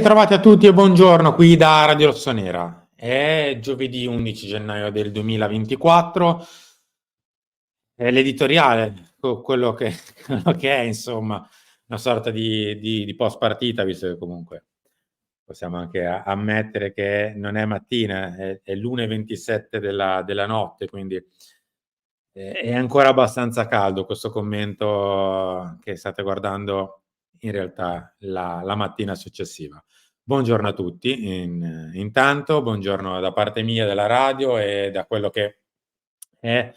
Bentrovati a tutti e buongiorno qui da Radio Rossonera. È giovedì 11 gennaio del 2024. È l'editoriale, quello che è, insomma, una sorta di post partita, visto che comunque possiamo anche ammettere che non è mattina, è l'1:27 della notte, quindi è ancora abbastanza caldo questo commento che state guardando in realtà la mattina successiva. Buongiorno a tutti, intanto, buongiorno da parte mia della radio e da quello che è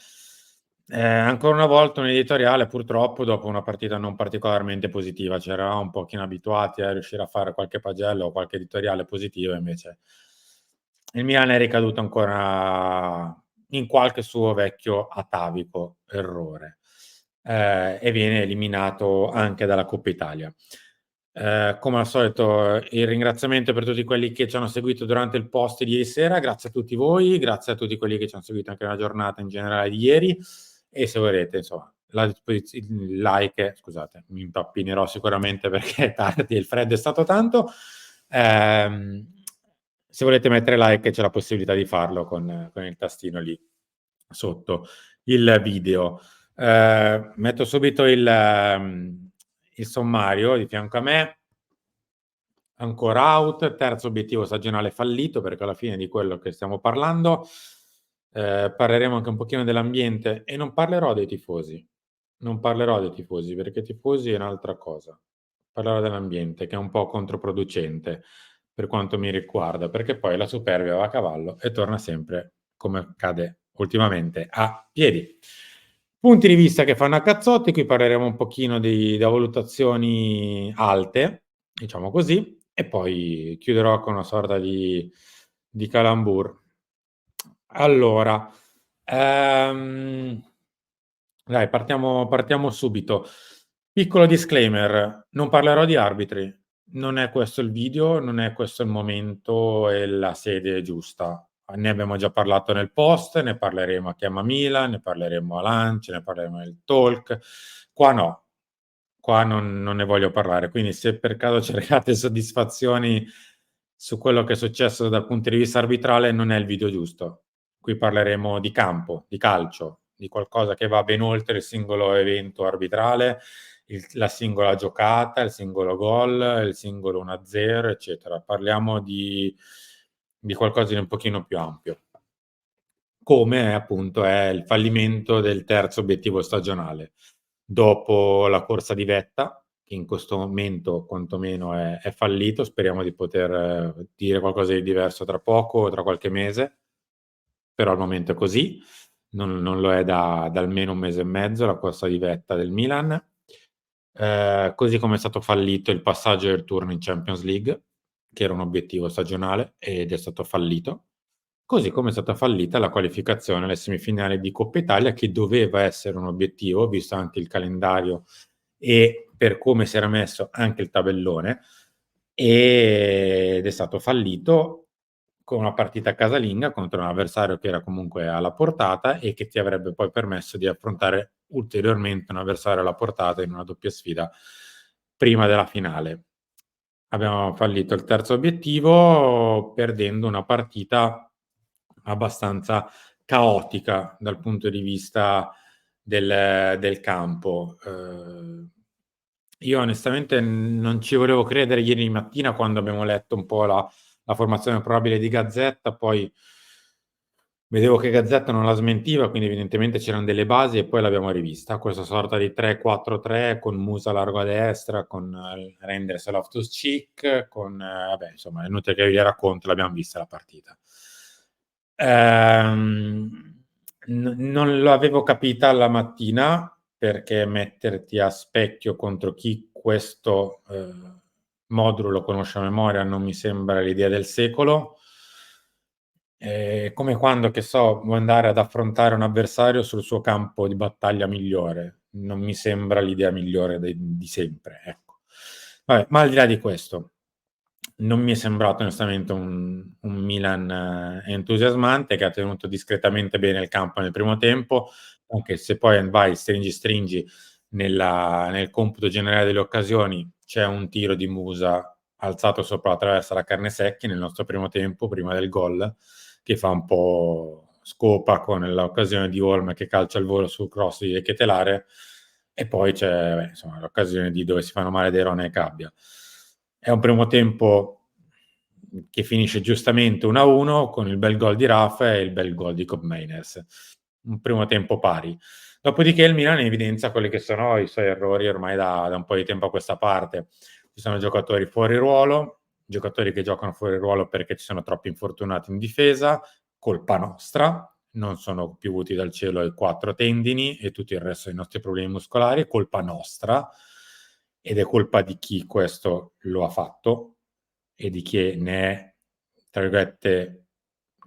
ancora una volta un editoriale purtroppo dopo una partita non particolarmente positiva. C'eravamo un pochino abituati a riuscire a fare qualche pagella o qualche editoriale positivo, invece il Milan è ricaduto ancora in qualche suo vecchio atavico errore, e viene eliminato anche dalla Coppa Italia. Come al solito il ringraziamento per tutti quelli che ci hanno seguito durante il post di ieri sera, grazie a tutti voi, grazie a tutti quelli che ci hanno seguito anche nella giornata in generale di ieri, e se volete insomma il like, scusate, mi impappinerò sicuramente perché è tardi e il freddo è stato tanto. Se volete mettere like c'è la possibilità di farlo con il tastino lì sotto il video. Metto subito il sommario di fianco a me. Ancora out, terzo obiettivo stagionale fallito, perché alla fine di quello che stiamo parlando parleremo anche un pochino dell'ambiente e non parlerò dei tifosi. Non parlerò dei tifosi, perché i tifosi è un'altra cosa. Parlerò dell'ambiente, che è un po' controproducente per quanto mi riguarda, perché poi la superbia va a cavallo e torna sempre, come accade ultimamente, a piedi. Punti di vista che fanno a cazzotti, qui parleremo un pochino da valutazioni alte, diciamo così, e poi chiuderò con una sorta di calembour. Allora, dai, partiamo subito. Piccolo disclaimer, non parlerò di arbitri, non è questo il video, non è questo il momento e la sede giusta. Ne abbiamo già parlato nel post, ne parleremo a Chiama Milan, ne parleremo a Lunch, ne parleremo nel talk. Qua no, qua non ne voglio parlare, quindi se per caso cercate soddisfazioni su quello che è successo dal punto di vista arbitrale, non è il video giusto. Qui parleremo di campo, di calcio, di qualcosa che va ben oltre il singolo evento arbitrale, la singola giocata, il singolo gol, il singolo 1-0, eccetera. Parliamo di qualcosa di un pochino più ampio, come appunto è il fallimento del terzo obiettivo stagionale. Dopo la corsa di vetta, che in questo momento quantomeno è fallito, speriamo di poter dire qualcosa di diverso tra poco, tra qualche mese, però al momento è così, non lo è da almeno un mese e mezzo la corsa di vetta del Milan, così come è stato fallito il passaggio del turno in Champions League, che era un obiettivo stagionale ed è stato fallito, così come è stata fallita la qualificazione alle semifinali di Coppa Italia, che doveva essere un obiettivo, visto anche il calendario e per come si era messo anche il tabellone, ed è stato fallito con una partita casalinga contro un avversario che era comunque alla portata e che ti avrebbe poi permesso di affrontare ulteriormente un avversario alla portata in una doppia sfida prima della finale. Abbiamo fallito il terzo obiettivo perdendo una partita abbastanza caotica dal punto di vista del campo. Io onestamente non ci volevo credere ieri mattina quando abbiamo letto un po' la formazione probabile di Gazzetta, poi vedevo che Gazzetta non la smentiva, quindi evidentemente c'erano delle basi e poi l'abbiamo rivista. Questa sorta di 3-4-3 con Musa largo a destra, con Reinders e Loftus-Cheek, vabbè, insomma, è inutile che vi racconto, l'abbiamo vista la partita. Non l'avevo capita la mattina, perché metterti a specchio contro chi questo modulo lo conosce a memoria non mi sembra l'idea del secolo. Come quando, che so, vuoi andare ad affrontare un avversario sul suo campo di battaglia migliore. Non mi sembra l'idea migliore di sempre, ecco. Vabbè, ma al di là di questo, non mi è sembrato onestamente un Milan entusiasmante, che ha tenuto discretamente bene il campo nel primo tempo, anche se poi vai stringi nel computo generale delle occasioni, c'è un tiro di Musa alzato sopra la traversa la Carnesecchi nel nostro primo tempo, prima del gol, che fa un po' scopa con l'occasione di Holm che calcia il volo sul cross di Ketelare, e poi c'è insomma, l'occasione di dove si fanno male De Rone e Cabbia. È un primo tempo che finisce giustamente 1-1 con il bel gol di Rafa e il bel gol di Kob Meiners. Un primo tempo pari. Dopodiché il Milan evidenzia quelli che sono i suoi errori ormai da un po' di tempo a questa parte. Ci sono giocatori fuori ruolo, giocatori che giocano fuori ruolo perché ci sono troppi infortunati in difesa, colpa nostra, non sono piovuti dal cielo i 4 tendini e tutto il resto dei nostri problemi muscolari, è colpa nostra ed è colpa di chi questo lo ha fatto e di chi ne è, tra virgolette,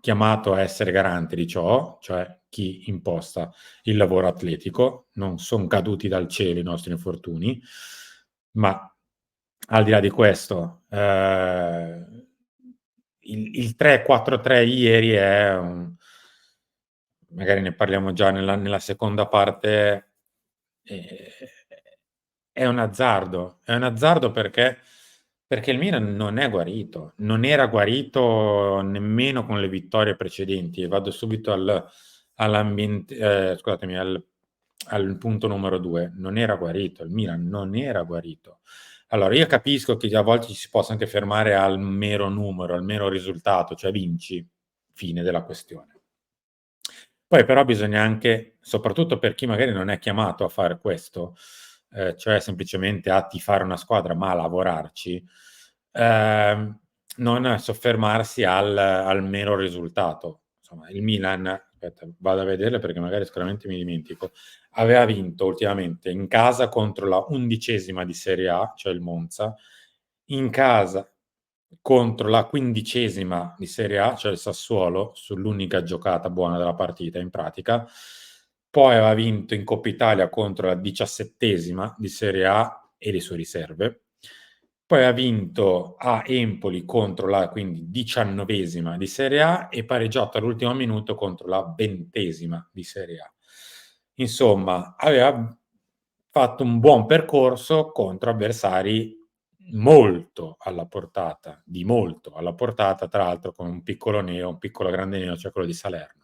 chiamato a essere garante di ciò, cioè chi imposta il lavoro atletico. Non son caduti dal cielo i nostri infortuni, ma al di là di questo, il 3-4-3 ieri è un, magari ne parliamo già nella seconda parte, ehm, è un azzardo perché il Milan non è guarito, non era guarito nemmeno con le vittorie precedenti. E vado subito scusatemi, al punto numero 2. Non era guarito, il Milan non era guarito. Allora, io capisco che a volte ci si possa anche fermare al mero numero, al mero risultato, cioè vinci, fine della questione. Poi però bisogna anche, soprattutto per chi magari non è chiamato a fare questo, cioè semplicemente a tifare una squadra, ma a lavorarci, ehm, non soffermarsi al mero risultato. Insomma, il Milan, aspetta, vado a vederle perché magari sicuramente mi dimentico, aveva vinto ultimamente in casa contro la 11ª di Serie A, cioè il Monza, in casa contro la 15ª di Serie A, cioè il Sassuolo, sull'unica giocata buona della partita in pratica. Poi aveva vinto in Coppa Italia contro la 17ª di Serie A e le sue riserve. Poi ha vinto a Empoli contro la quindi 19ª di Serie A e pareggiato all'ultimo minuto contro la 20ª di Serie A. Insomma, aveva fatto un buon percorso contro avversari molto alla portata, di molto alla portata, tra l'altro con un piccolo neo, un piccolo grande neo, cioè quello di Salerno.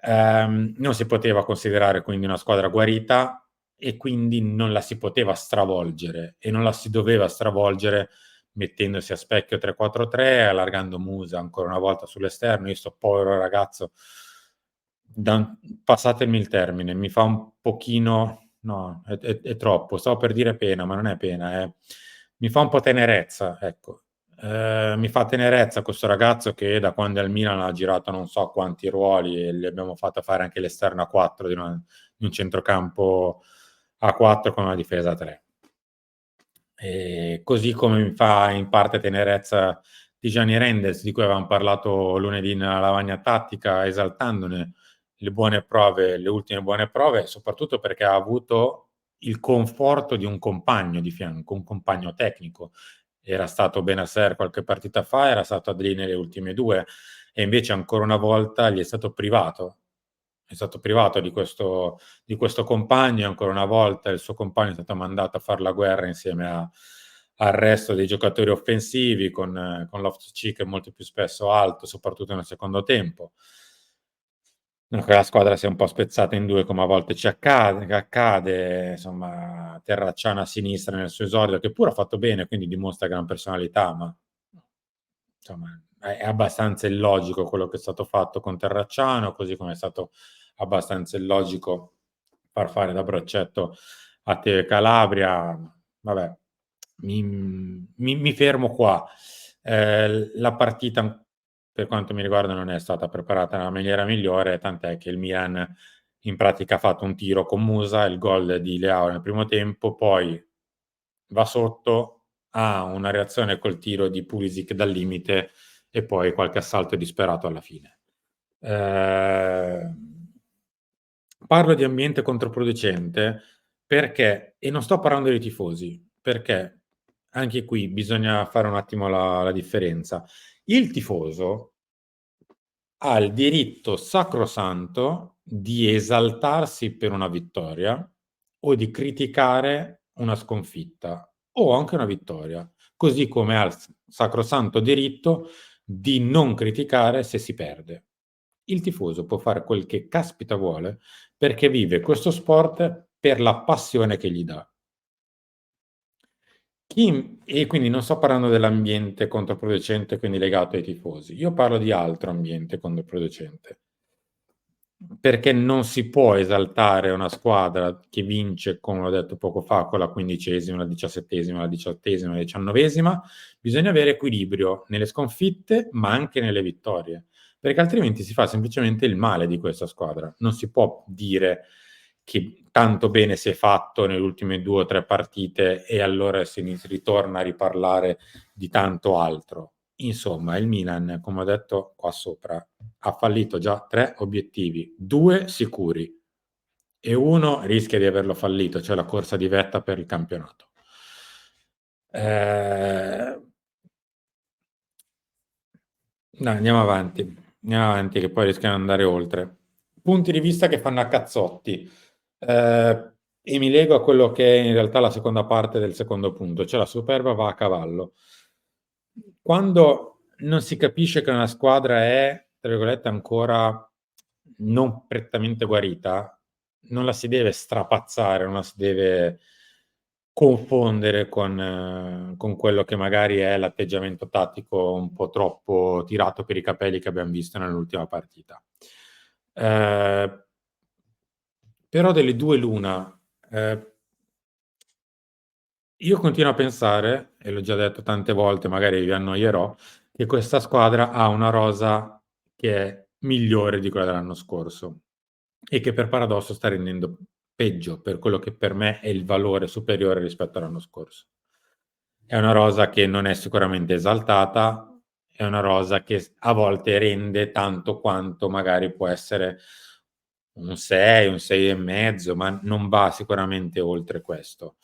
Non si poteva considerare quindi una squadra guarita e quindi non la si poteva stravolgere e non la si doveva stravolgere mettendosi a specchio 3-4-3, allargando Musa ancora una volta sull'esterno. Io 'sto povero ragazzo, da passatemi il termine, mi fa un pochino, no, è troppo, stavo per dire pena, ma non è pena, mi fa un po' tenerezza, ecco. Mi fa tenerezza questo ragazzo che da quando è al Milan ha girato non so quanti ruoli e gli abbiamo fatto fare anche l'esterno a 4 di un centrocampo a 4 con una difesa a 3. Così come mi fa in parte tenerezza Tijani Reinders, di cui avevam parlato lunedì nella lavagna tattica, esaltandone le buone prove, le ultime buone prove, soprattutto perché ha avuto il conforto di un compagno di fianco, un compagno tecnico. Era stato Bennacer qualche partita fa, era stato Adli nelle ultime 2 e invece ancora una volta gli è stato privato di questo compagno e ancora una volta il suo compagno è stato mandato a far la guerra insieme al resto dei giocatori offensivi con Loftus-Cheek molto più spesso alto, soprattutto nel secondo tempo. Che la squadra si è un po' spezzata in 2 come a volte accade, insomma, Terracciano a sinistra nel suo esordio, che pure ha fatto bene, quindi dimostra gran personalità, ma insomma è abbastanza illogico quello che è stato fatto con Terracciano, così come è stato abbastanza illogico far fare da braccetto a Teo e Calabria. Vabbè, mi fermo qua. La partita per quanto mi riguarda non è stata preparata nella maniera migliore, tant'è che il Milan in pratica ha fatto un tiro con Musa, il gol di Leao nel primo tempo, poi va sotto, ha una reazione col tiro di Pulisic dal limite e poi qualche assalto disperato alla fine. Parlo di ambiente controproducente perché e non sto parlando dei tifosi, perché anche qui bisogna fare un attimo la differenza. Il tifoso ha il diritto sacrosanto di esaltarsi per una vittoria o di criticare una sconfitta o anche una vittoria. così come ha il sacrosanto diritto di non criticare se si perde. Il tifoso può fare quel che caspita vuole perché vive questo sport per la passione che gli dà. E quindi non sto parlando dell'ambiente controproducente, quindi legato ai tifosi. Io parlo di altro ambiente controproducente. Perché non si può esaltare una squadra che vince, come ho detto poco fa, con la 15ª, la 17ª, la 18ª, la 19ª. Bisogna avere equilibrio nelle sconfitte, ma anche nelle vittorie, perché altrimenti si fa semplicemente il male di questa squadra. Non si può dire che tanto bene si è fatto nelle ultime 2 o 3 partite e allora si ritorna a riparlare di tanto altro. Insomma, il Milan, come ho detto qua sopra, ha fallito già 3 obiettivi, 2 sicuri e 1 rischia di averlo fallito, cioè la corsa di vetta per il campionato. Dai, andiamo avanti che poi rischiamo di andare oltre. Punti di vista che fanno a cazzotti. E mi lego a quello che è in realtà la seconda parte del secondo punto, cioè la superba va a cavallo. Quando non si capisce che una squadra è, tra virgolette, ancora non prettamente guarita, non la si deve strapazzare, non la si deve confondere con quello che magari è l'atteggiamento tattico un po' troppo tirato per i capelli che abbiam visto nell'ultima partita. Ehm, però delle 2 l'una, io continuo a pensare, e l'ho già detto tante volte, magari vi annoierò, che questa squadra ha una rosa che è migliore di quella dell'anno scorso e che per paradosso sta rendendo peggio per quello che per me è il valore superiore rispetto all'anno scorso. È una rosa che non è sicuramente esaltata, è una rosa che a volte rende tanto quanto magari può essere un 6, un 6 e mezzo, ma non va sicuramente oltre questo.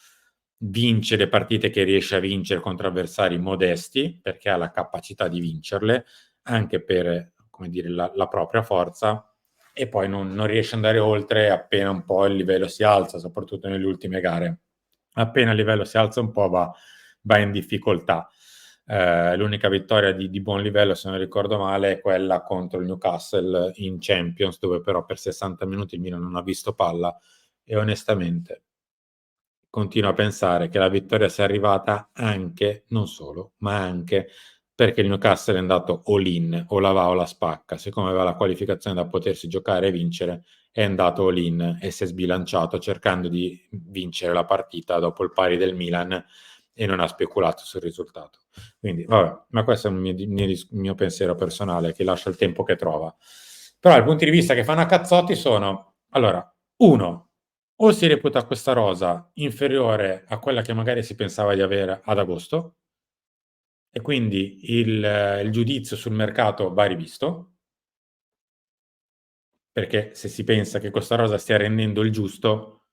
Vince le partite che riesce a vincere contro avversari modesti, perché ha la capacità di vincerle, anche per, come dire, la propria forza, e poi non riesce ad andare oltre appena un po' il livello si alza, soprattutto nelle ultime gare. Appena il livello si alza un po' va in difficoltà. L'unica vittoria di buon livello, se non ricordo male, è quella contro il Newcastle in Champions, dove però per 60 minuti il Milan non ha visto palla e onestamente continuo a pensare che la vittoria sia arrivata anche, non solo, ma anche perché il Newcastle è andato all in, o la va o la spacca. Siccome aveva la qualificazione da potersi giocare e vincere, è andato all in e si è sbilanciato cercando di vincere la partita dopo il pari del Milan e non ha speculato sul risultato. Quindi, vabbè, ma questo è un mio pensiero personale che lascia il tempo che trova. Però i punti di vista che fanno a cazzotti sono, allora, uno, o si reputa questa rosa inferiore a quella che magari si pensava di avere ad agosto e quindi il giudizio sul mercato va rivisto, perché se si pensa che questa rosa stia rendendo il giusto,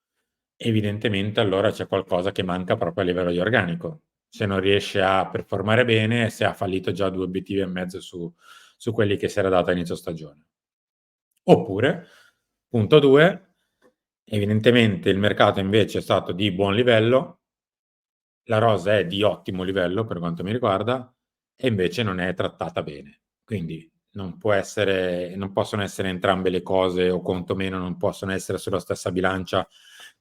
evidentemente allora c'è qualcosa che manca proprio a livello di organico. Se non riesce a performare bene, se ha fallito già 2 obiettivi e mezzo su quelli che si era data a inizio stagione. Oppure, punto 2, evidentemente il mercato invece è stato di buon livello, la rosa è di ottimo livello per quanto mi riguarda e invece non è trattata bene. Quindi non possono essere entrambe le cose o quantomeno non possono essere sulla stessa bilancia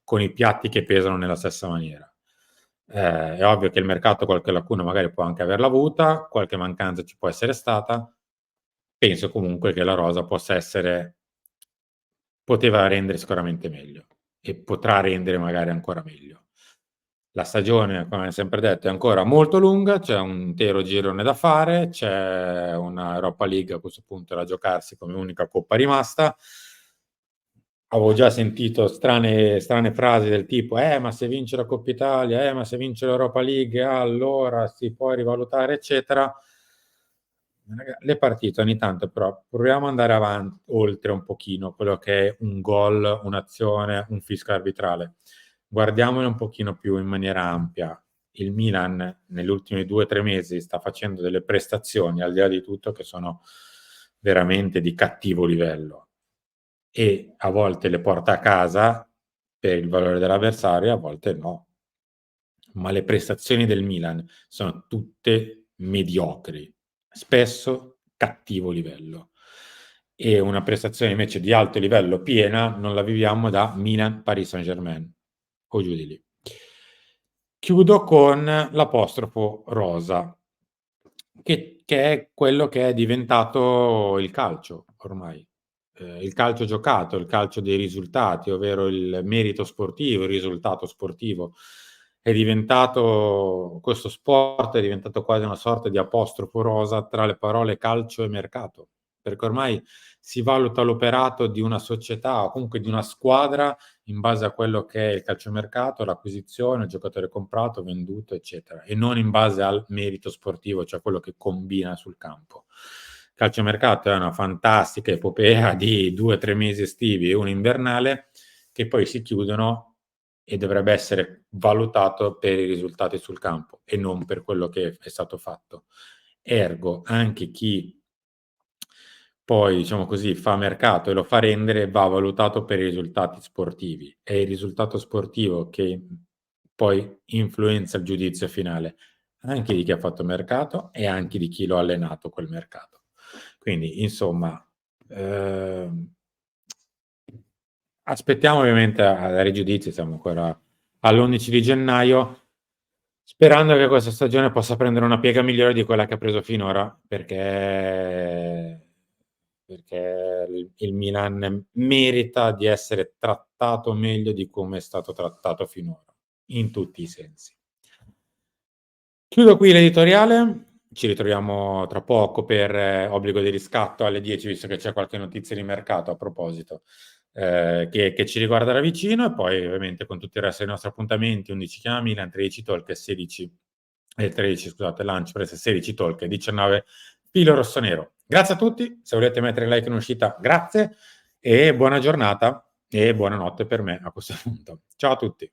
con i piatti che pesano nella stessa maniera. È ovvio che il mercato qualche lacuna magari può anche averla avuta, qualche mancanza ci può essere stata. Penso comunque che la rosa poteva rendere sicuramente meglio e potrà rendere magari ancora meglio. La stagione, come sempre detto, è ancora molto lunga, c'è un intero girone da fare, c'è una Europa League a questo punto da giocarsi come unica coppa rimasta. Avevo già sentito strane frasi del tipo: ma se vince la Coppa Italia, ma se vince l'Europa League, allora si può rivalutare", eccetera. Raga, le partite ogni tanto però proviamo ad andare oltre un pochino quello che è un gol, un'azione, un fischio arbitrale. Guardiamole un pochino più in maniera ampia. Il Milan negli ultimi 2, 3 mesi sta facendo delle prestazioni, al di là di tutto, che sono veramente di cattivo livello e a volte le porta a casa per il valore dell'avversario, a volte no. ma le prestazioni del Milan sono tutte mediocri, spesso cattivo livello. E una prestazione invece di alto livello piena non la viviamo da Milan-Paris Saint-Germain, o giù di lì. Chiudo con l'apostrofo rosa, che è quello che è diventato il calcio ormai. Il calcio giocato, il calcio dei risultati, ovvero il merito sportivo, il risultato sportivo. È diventato questo sport è diventato quasi una sorta di apostrofo rosa tra le parole calcio e mercato, perché ormai si valuta l'operato di una società o comunque di una squadra in base a quello che è il calciomercato, l'acquisizione, il giocatore comprato, venduto, eccetera, e non in base al merito sportivo, cioè quello che combina sul campo. Il calciomercato è una fantastica epopea di 2 o 3 mesi estivi e uno invernale che poi si chiudono e dovrebbe essere valutato per i risultati sul campo e non per quello che è stato fatto. Ergo, anche chi poi, diciamo così, fa mercato e lo fa rendere, va valutato per i risultati sportivi. È il risultato sportivo che poi influenza il giudizio finale, anche di chi ha fatto mercato e anche di chi lo ha allenato quel mercato. Quindi, insomma, aspettiamo ovviamente a dare i giudizi, siamo ancora all'11 di gennaio, sperando che questa stagione possa prendere una piega migliore di quella che ha preso finora, perché il Milan merita di essere trattato meglio di come è stato trattato finora, in tutti i sensi. Chiudo qui l'editoriale, ci ritroviamo tra poco per obbligo di riscatto alle 10, visto che c'è qualche notizia di mercato a proposito, che ci riguarda da vicino, e poi ovviamente con tutto il resto dei nostri appuntamenti, 11 chiama Milan, 13 talk e 13 scusate, Lunch Press, 16 talk e 19 filo rossonero. Grazie a tutti, se volete mettere like in uscita, grazie, e buona giornata e buonanotte per me a questo punto. Ciao a tutti.